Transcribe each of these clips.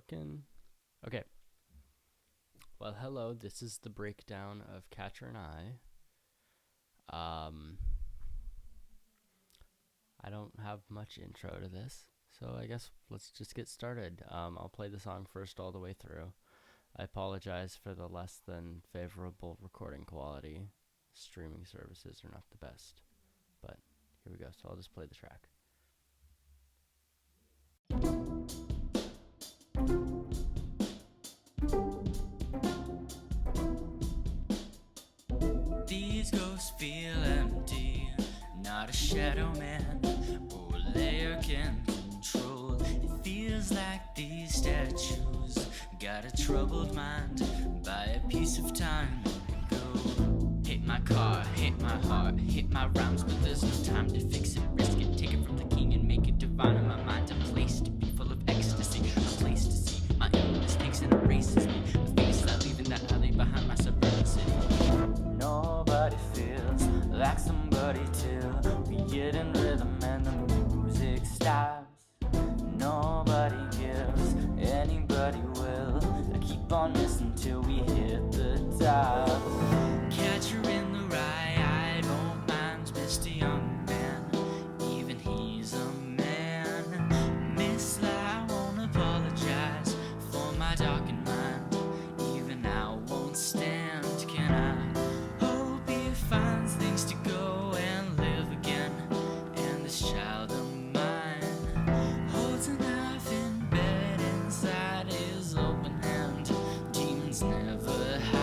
working? Okay. Well, hello. This is the breakdown of Catcher and I. I don't have much intro to this, so I guess let's just get started. I'll play the song first all the way through. I apologize for the less than favorable recording quality. Streaming services are not the best, but here we go. So I'll just play the track. These ghosts feel empty, not a shadow man or a layer can control. It feels like these statues got a troubled mind by a piece of time ago. Hit my car, hit my heart, hit my rhymes, but there's no time to fix it. Risk it, take it from the king and make it divine in my mind. A place to be full of ecstasy, a place to see my own mistakes and erases me. A face that leave in that alley behind my suburban city. Nobody feels like somebody till we get in rhythm and the music stops. Nobody gives, anybody will. I keep on missing till we hit the top. Catcher in the rye, I don't mind Mr. Young Man, even he's a man. Miss I won't apologize for my darkened mind, even I won't stand. Can I hope he finds things to go and live again? And this child of mine holds a knife in bed inside his open hand. Demons never hide.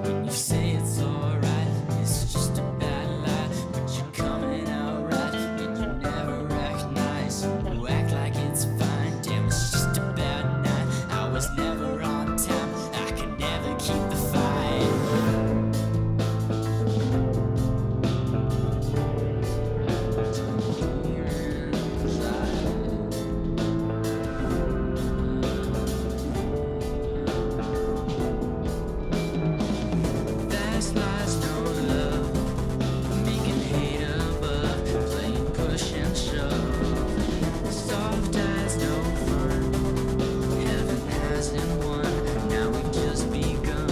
When you say it's alright, it's just a bad lie, but you're coming out right, and you never act nice. You act like it's fine, damn, it's just a bad night. I was never on time, I could never keep the fight. Fast lies, no love, making hate above, playing push and shove. Soft eyes, no fun, heaven hasn't won, now we've just begun.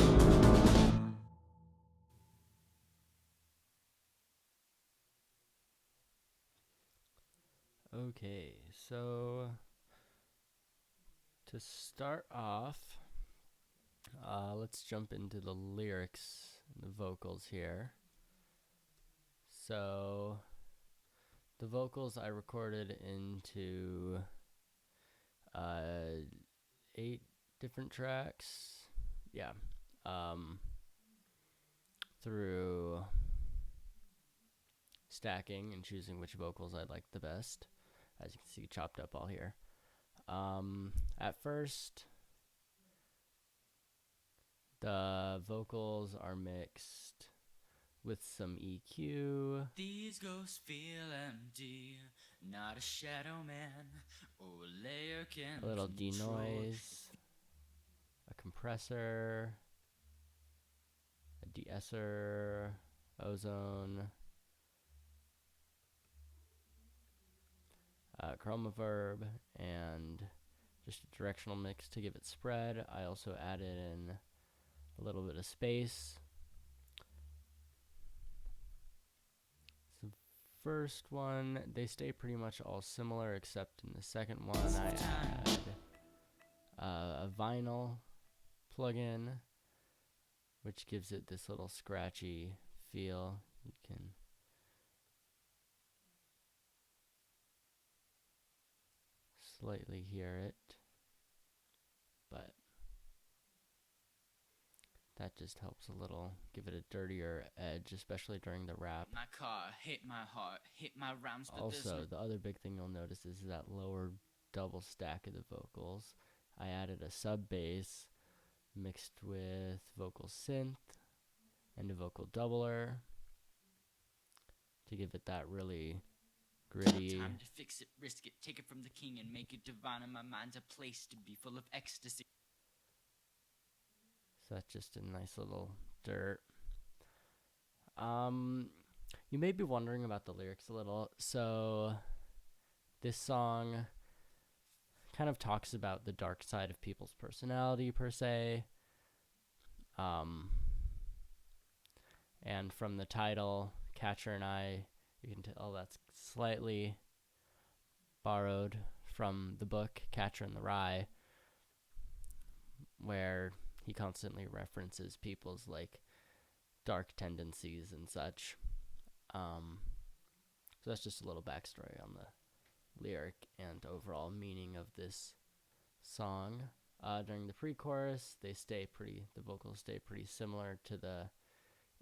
Okay, so to start off, let's jump into the lyrics and the vocals here. So the vocals I recorded into 8 different tracks. Yeah. Through stacking and choosing which vocals I liked the best. As you can see, chopped up all here. At first, the vocals are mixed with some EQ, These ghosts feel empty, not a shadow man or a layer can a little control. denoise, a compressor, a de-esser, ozone, chroma verb, and just a directional mix to give it spread. I also added in a little bit of space. So first one, they stay pretty much all similar, except in the second one I add a vinyl plugin, which gives it this little scratchy feel. You can slightly hear it. but that just helps a little, give it a dirtier edge, especially during the rap. My car hit my heart, hit my rhymes, but Also, the other big thing you'll notice is that lower double stack of the vocals. I added a sub bass mixed with vocal synth and a vocal doubler to give it that really gritty. Time to fix it, risk it, take it from the king and make it divine. In my mind's a place to be full of ecstasy. So that's just a nice little dirt. You may be wondering about the lyrics a little. So this song kind of talks about the dark side of people's personality per se. And from the title, Catcher and I, you can tell that's slightly borrowed from the book Catcher in the Rye, where he constantly references people's like dark tendencies and such. So that's just a little backstory on the lyric and overall meaning of this song. During the pre-chorus, the vocals stay pretty similar to the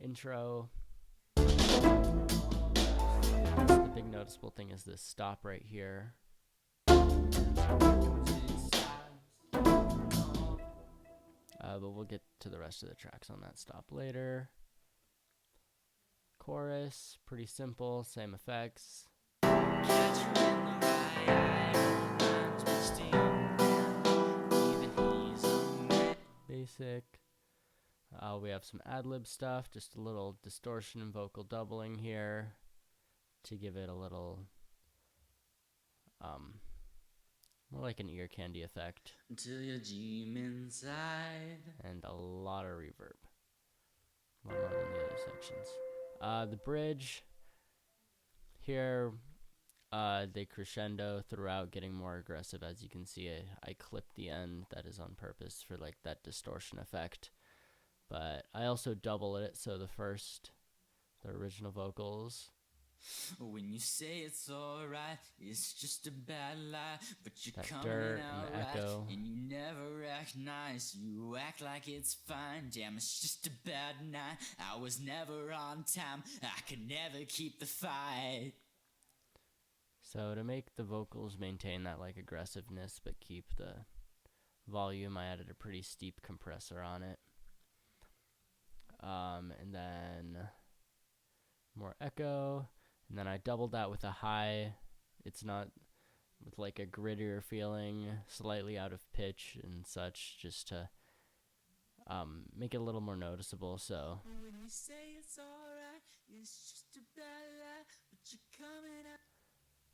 intro. The big noticeable thing is this stop right here. But we'll get to the rest of the tracks on that stop later. Chorus, pretty simple, same effects. Basic. We have some ad-lib stuff, just a little distortion and vocal doubling here to give it a little more like an ear candy effect. Until you dream inside. And a lot of reverb. A lot more than the other sections. The bridge here, they crescendo throughout, getting more aggressive. As you can see, I clipped the end. That is on purpose for like that distortion effect. But I also double it, so the original vocals. When you say it's alright, it's just a bad lie, but you're that coming dirt out and the right, echo. and you never act nice. You act like it's fine. Damn, it's just a bad night. I was never on time. I could never keep the fight. So to make the vocals maintain that like aggressiveness but keep the volume, I added a pretty steep compressor on it. And then more echo, and then I doubled that with a high. It's not with like a grittier feeling, slightly out of pitch and such, just to make it a little more noticeable. So when you say it's alright, it's just a bad lie, but you're coming out.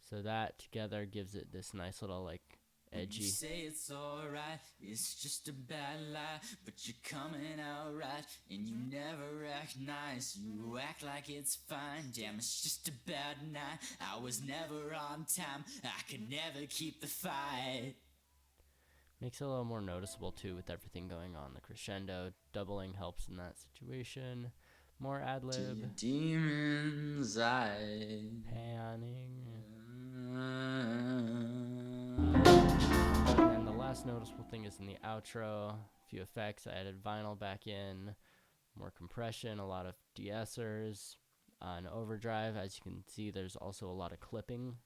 So that together gives it this nice little like edgy. You say it's alright, it's just a bad lie, but you're coming out right, and you never act nice. You act like it's fine. Damn, it's just a bad night. I was never on time. I could never keep the fight. Makes it a little more noticeable too with everything going on. The crescendo doubling helps in that situation. More ad-lib. Demons eye. Panning. And the last noticeable thing is in the outro. A few effects. I added vinyl back in. More compression. A lot of de-essers. An overdrive. As you can see, there's also a lot of clipping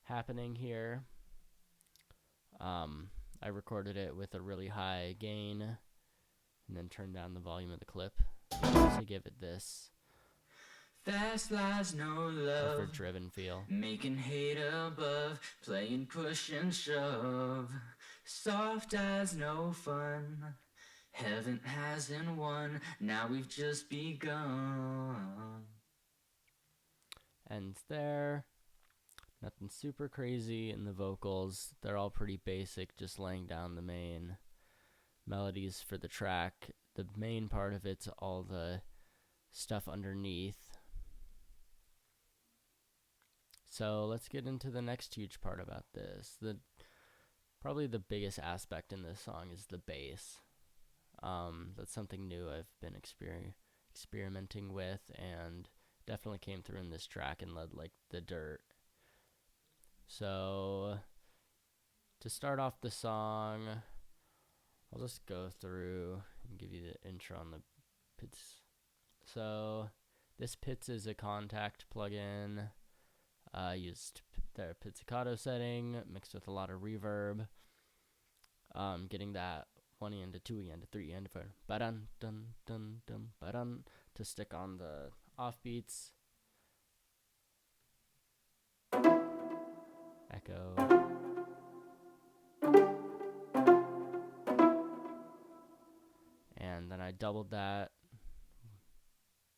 happening here. I recorded it with a really high gain and then turned down the volume of the clip to give it this Fast lies, no love, effort-driven feel. Making hate above, playing push and shove. Soft eyes, no fun. Heaven hasn't won, now we've just begun. Ends there. Nothing super crazy in the vocals. They're all pretty basic, just laying down the main melodies for the track. The main part of it's all the stuff underneath. So let's get into the next huge part about this. Probably the biggest aspect in this song is the bass. That's something new I've been experimenting with, and definitely came through in this track and led like the dirt. So to start off the song, I'll just go through and give you the intro on the Pits. So this Pits is a Contact plugin. Used their pizzicato setting mixed with a lot of reverb. Getting that 1E into 2E into 3E into 4 ba-dun dun dun dun ba-dun to stick on the offbeats. Echo. And then I doubled that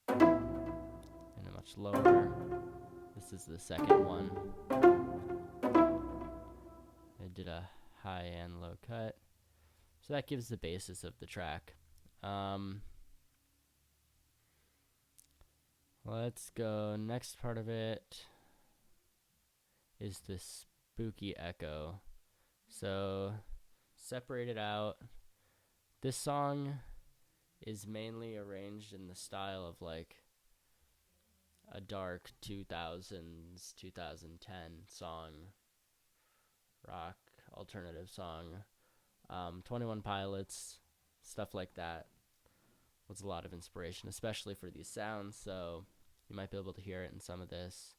in a much lower. This is the second one. I did a high and low cut. So that gives the basis of the track. Let's go. Next part of it is the spooky echo. So separate it out. This song is mainly arranged in the style of like a dark 2000s, 2010 song, rock, alternative song. 21 Pilots, stuff like that was a lot of inspiration, especially for these sounds, so you might be able to hear it in some of this.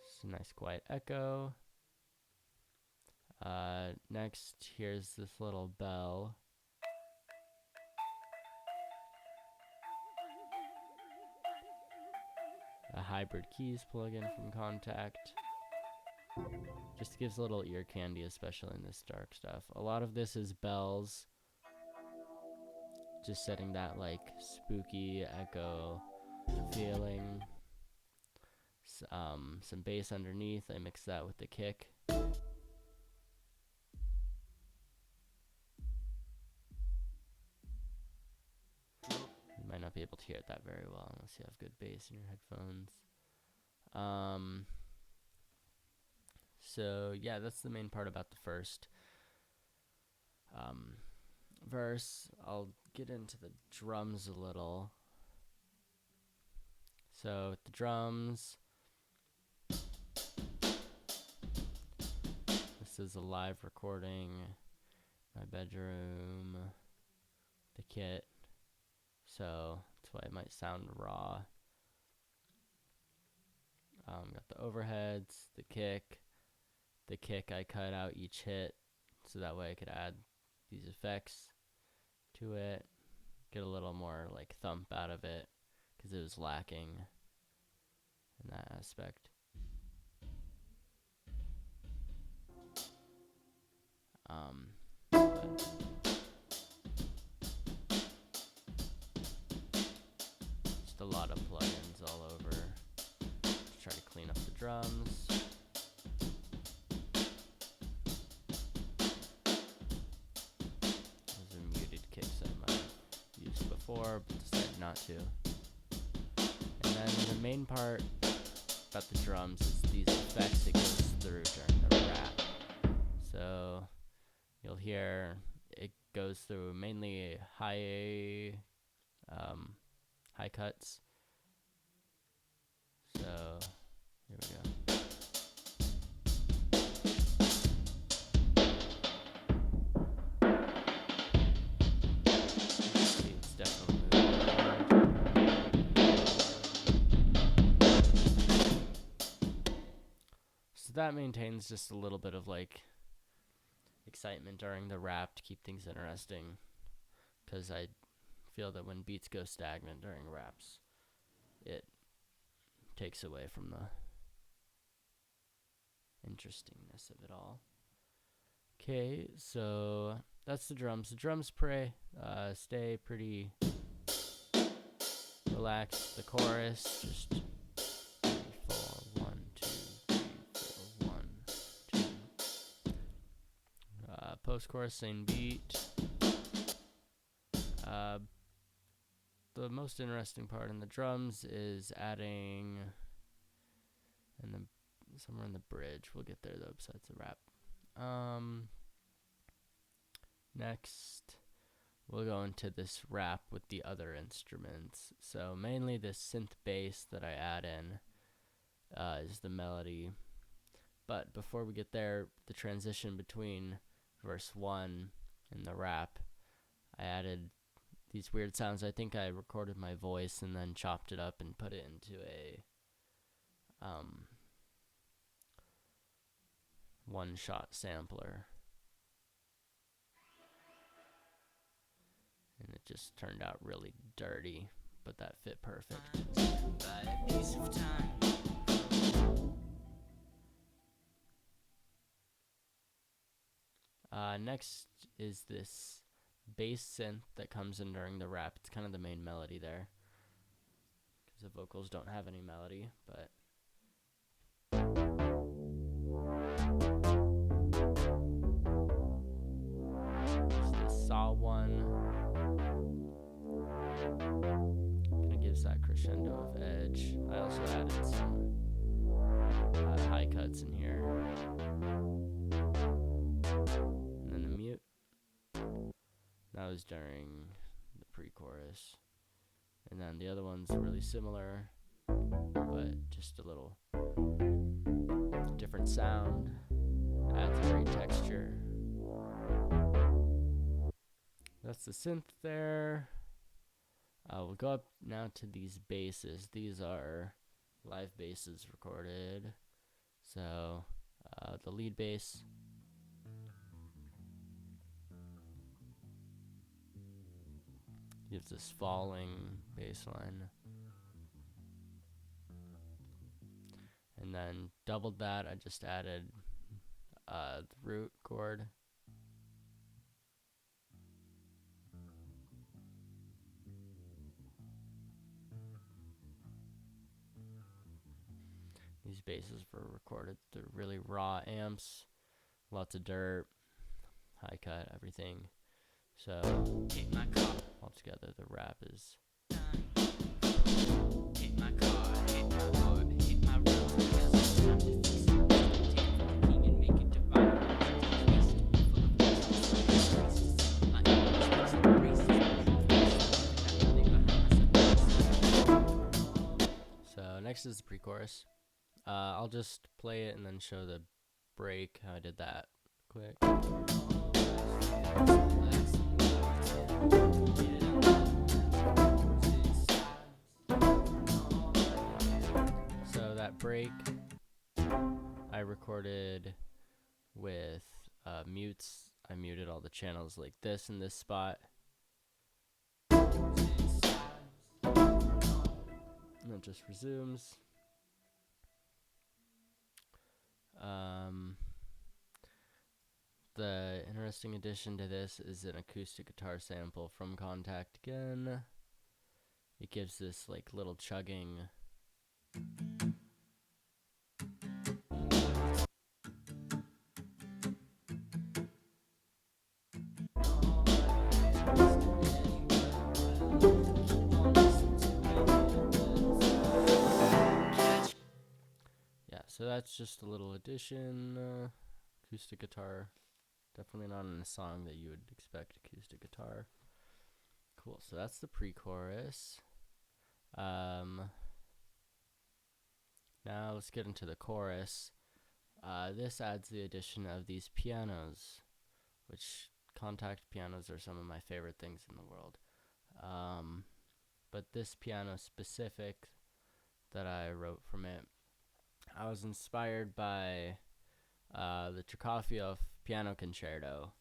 It's a nice quiet echo. Next, here's this little bell. A hybrid keys plugin from Contact. Just gives a little ear candy, especially in this dark stuff. A lot of this is bells. Just setting that like spooky echo feeling. Some bass underneath. I mix that with the kick. You might not be able to hear it that very well unless you have good bass in your headphones. So yeah, that's the main part about the first verse. I'll get into the drums a little. So with the drums, this is a live recording, my bedroom, the kit, so that's why it might sound raw. Got the overheads, the kick. The kick I cut out each hit, so that way I could add these effects to it, get a little more like thump out of it, because it was lacking in that aspect. Just a lot of plugins all over. Just try to clean up the drums. Those are muted kicks I might have used before, but decided not to. And then the main part about the drums is these effects it goes through during the rap. So you'll hear it goes through mainly high cuts. So here we go. See, it's definitely moving. So that maintains just a little bit of like excitement during the rap to keep things interesting, because I feel that when beats go stagnant during raps, it takes away from the interestingness of it all. Okay, so that's the drums. The drums stay pretty relaxed. The chorus, just 3, 4, 1, 2, 3, 4, 1, 2. Post-chorus, same beat. The most interesting part in the drums is adding, and somewhere in the bridge. We'll get there though, besides the rap. Next, we'll go into this rap with the other instruments. So mainly this synth bass that I add in is the melody. But before we get there, the transition between verse 1 and the rap, I added these weird sounds. I think I recorded my voice and then chopped it up and put it into a one-shot sampler. And it just turned out really dirty, but that fit perfect. By a piece of time. Next is this bass synth that comes in during the rap. It's kind of the main melody there, because the vocals don't have any melody, but there's this saw one. Kind of gives that crescendo of edge. I also added some high cuts in here. And then the mute. That was during the pre-chorus. And then the other one's really similar, but just a little different sound. Adds a great texture. That's the synth there. We'll go up now to these basses. These are live basses recorded. So the lead bass. Gives this falling bass line. And then doubled that, I just added the root chord. These basses were recorded through really raw amps, lots of dirt, high cut, everything. So altogether the rap is Hit my car, hit my heart, hit my road, because it's time to fix it. Take it from the king and make it divine. My enemies makes it racist. So next is the pre-chorus. I'll just play it and then show the break, how I did that quick. So that break I recorded with mutes. I muted all the channels like this in this spot. And it just resumes. The interesting addition to this is an acoustic guitar sample from Contact again. It gives this like little chugging. Yeah, so that's just a little addition. Acoustic guitar. Definitely not in a song that you would expect acoustic guitar. Cool, so that's the pre-chorus. Now let's get into the chorus. This adds the addition of these pianos, which Contact pianos are some of my favorite things in the world. But this piano specific that I wrote from it, I was inspired by the Tchaikovsky piano concerto,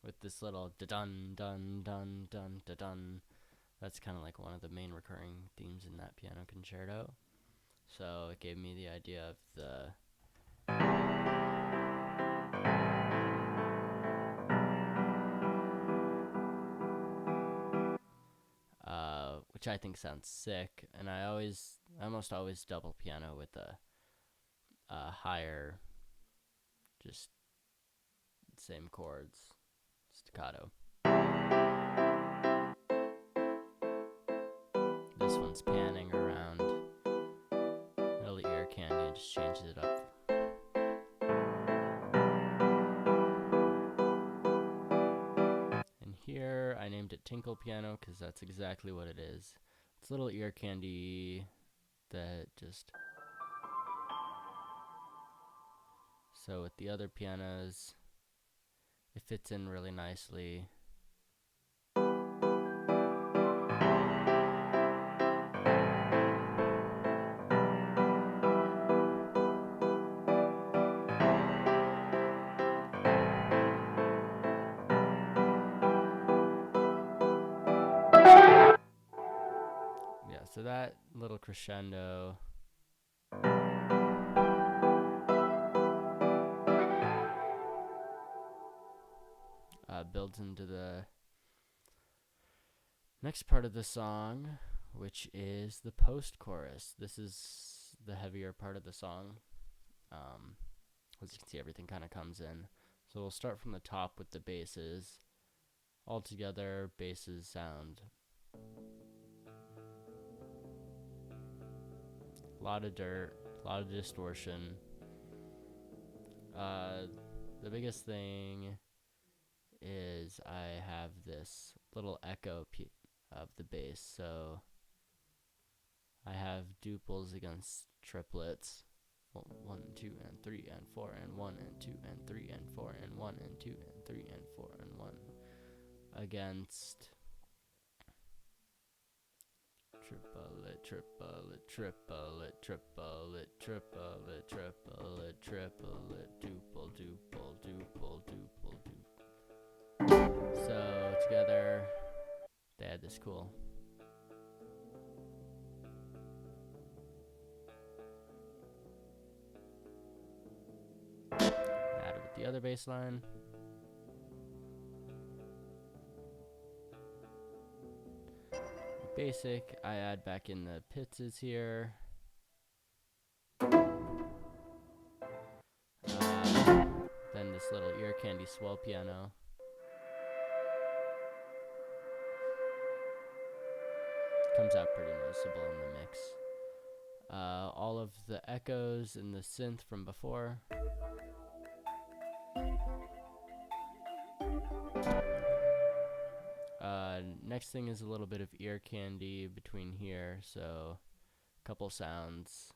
with this little da-dun, dun, dun, dun, da-dun. That's kind of like one of the main recurring themes in that piano concerto. So it gave me the idea of the which I think sounds sick, and I almost always double piano with a higher, just same chords, staccato. This one's panning around, little ear candy, just changes it up. before, I named it Tinkle Piano because that's exactly what it is. It's little ear candy that just... So with the other pianos, it fits in really nicely. Yeah, so that little crescendo builds into the next part of the song, which is the post-chorus. This is the heavier part of the song. As you can see, everything kind of comes in. So we'll start from the top with the basses. All together, basses sound a lot of dirt, a lot of distortion. The biggest thing is I have this little echo of the bass, so I have duples against triplets. 1, 2, and 3, and 4, and 1, and 2, and 3, and 4, and 1, and 2, and 3, and 4, and 1 against triplet, triplet, triplet, triplet, triplet, triplet, triplet, duple, duple, duple, duple, duple. So together, they had this cool. Add it with the other bass line. Basic, I add back in the pizzas here. Then this little ear candy swell piano. Comes out pretty noticeable in the mix. All of the echoes and the synth from before. Next thing is a little bit of ear candy between here, so a couple sounds.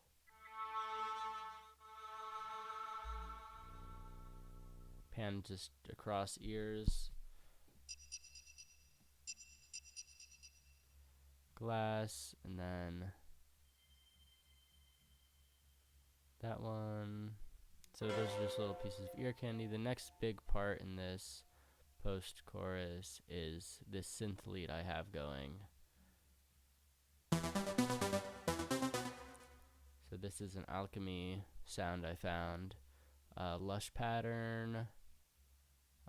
Pan just across ears. Glass, and then that one. So those are just little pieces of ear candy. The next big part in this post-chorus is this synth lead I have going. So this is an Alchemy sound I found. Lush pattern,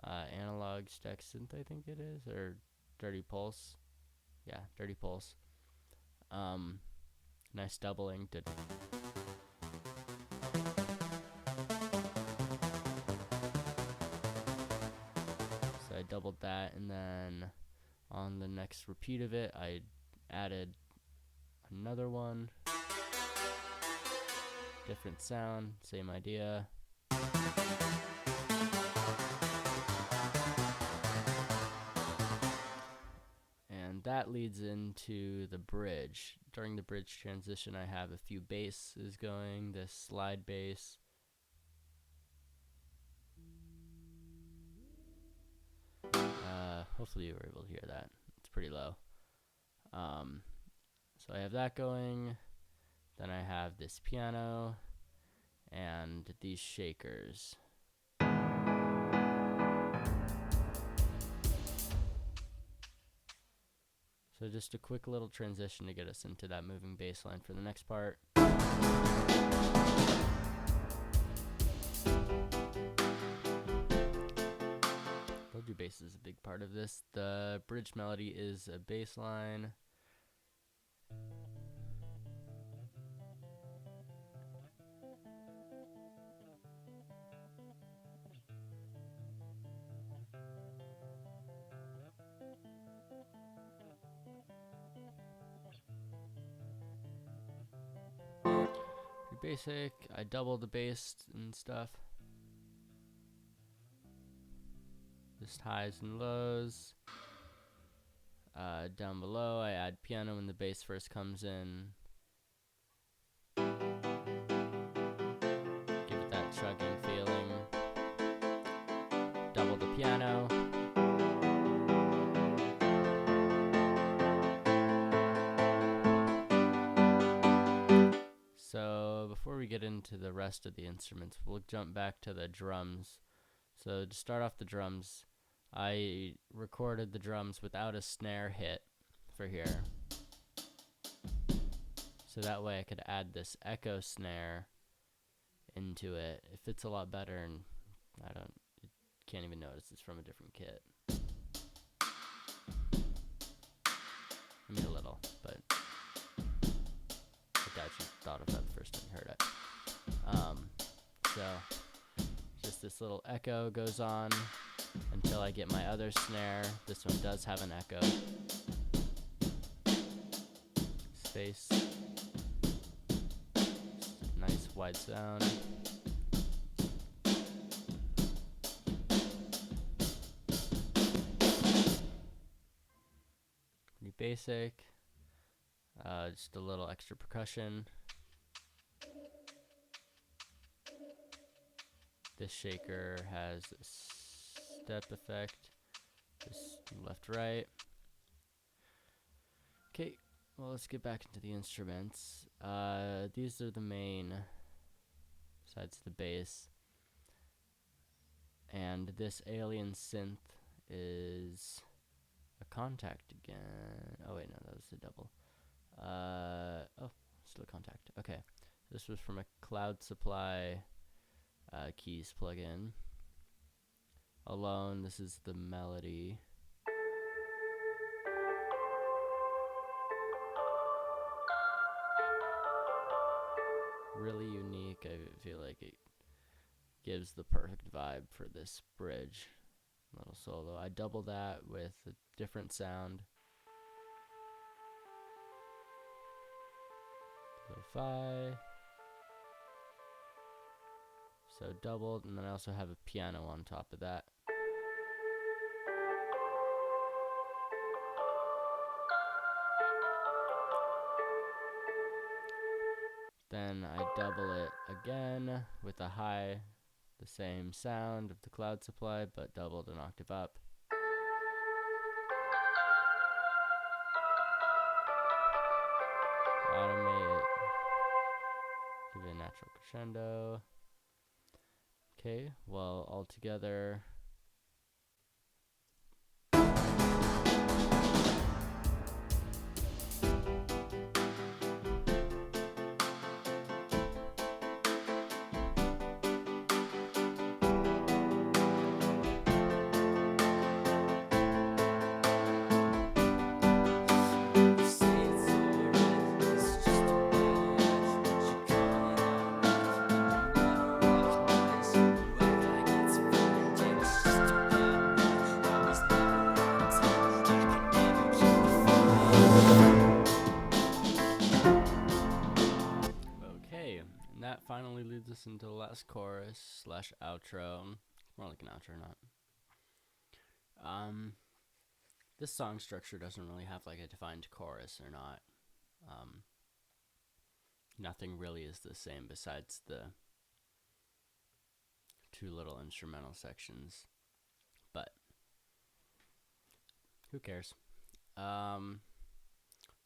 analog stack synth, I think it is, or Dirty Pulse. Yeah, Dirty Pulse. Nice doubling. So I doubled that, and then on the next repeat of it, I added another one. Different sound, same idea. And that leads into the bridge. During the bridge transition, I have a few basses going, this slide bass. Hopefully you were able to hear that. It's pretty low. So I have that going. Then I have this piano and these shakers. So just a quick little transition to get us into that moving bass line for the next part. Told you bass is a big part of this. The bridge melody is a bass line. Pretty basic. I double the bass and stuff. Just highs and lows. Down below, I add piano when the bass first comes in. Give it that chugging feeling. Double the piano. So before we get into the rest of the instruments, we'll jump back to the drums. So to start off the drums, I recorded the drums without a snare hit for here. So that way I could add this echo snare into it. It fits a lot better, and you can't even notice it's from a different kit. I mean, a little, but I doubt you thought of that the first time you heard it. So just this little echo goes on until I get my other snare. This one does have an echo. Space. Nice wide sound. Pretty basic. Just a little extra percussion. This shaker has a step effect. Just left, right. Okay, well, let's get back into the instruments. These are the main, besides the bass. And this alien synth is a Contact again. Oh wait, no, that was the double. Oh, still a Contact. Okay, this was from a Cloud Supply keys plugin. Alone, this is the melody. Really unique. I feel like it gives the perfect vibe for this bridge little solo. I double that with a different sound. Lo-fi. So doubled, and then I also have a piano on top of that. Then I double it again with a high, the same sound of the Cloud Supply, but doubled an octave up. Automate it. Give it a natural crescendo. Okay, well, all together. That finally leads us into the last chorus slash outro. More like an outro, not. This song structure doesn't really have like a defined chorus or not. Nothing really is the same besides the two little instrumental sections, but who cares?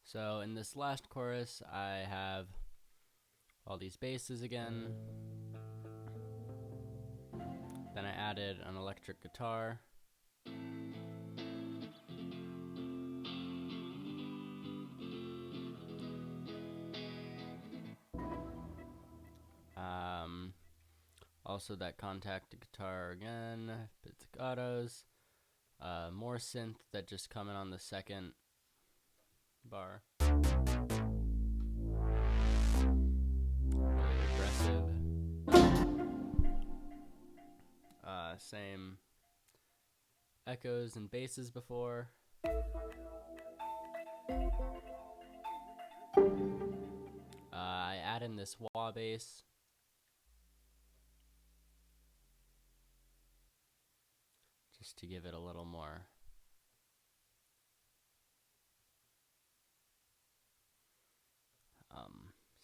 So in this last chorus, I have all these basses again. Then I added an electric guitar. Also that Contact guitar again, pizzicatos. More synth that just come in on the second bar. Really aggressive. Same echoes and basses before. I add in this wah bass. Just to give it a little more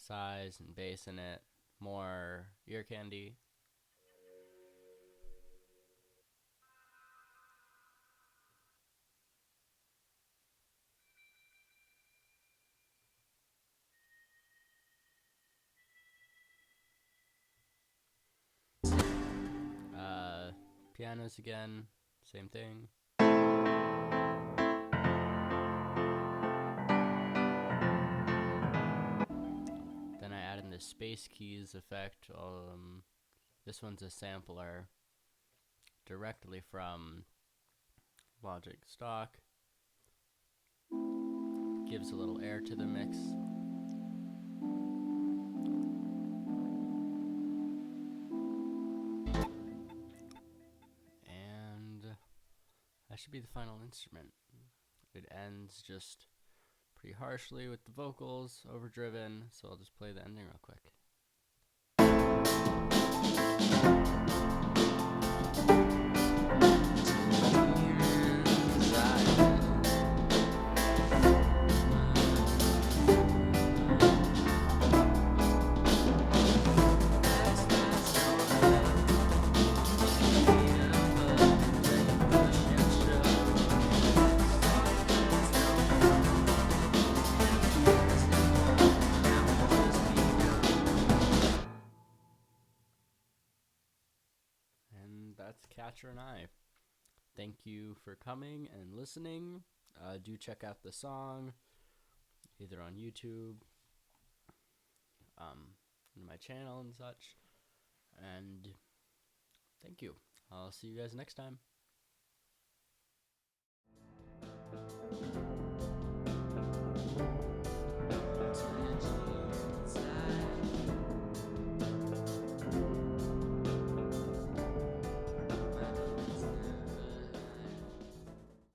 size and bass in it, more ear candy. Pianos again, same thing. Then I add in the space keys effect. This one's a sampler directly from Logic stock. Gives a little air to the mix. And that should be the final instrument. It ends just pretty harshly with the vocals overdriven, so I'll just play the ending real quick. And that's Catcher and I. Thank you for coming and listening. Do check out the song either on YouTube, on my channel and such. And thank you. I'll see you guys next time.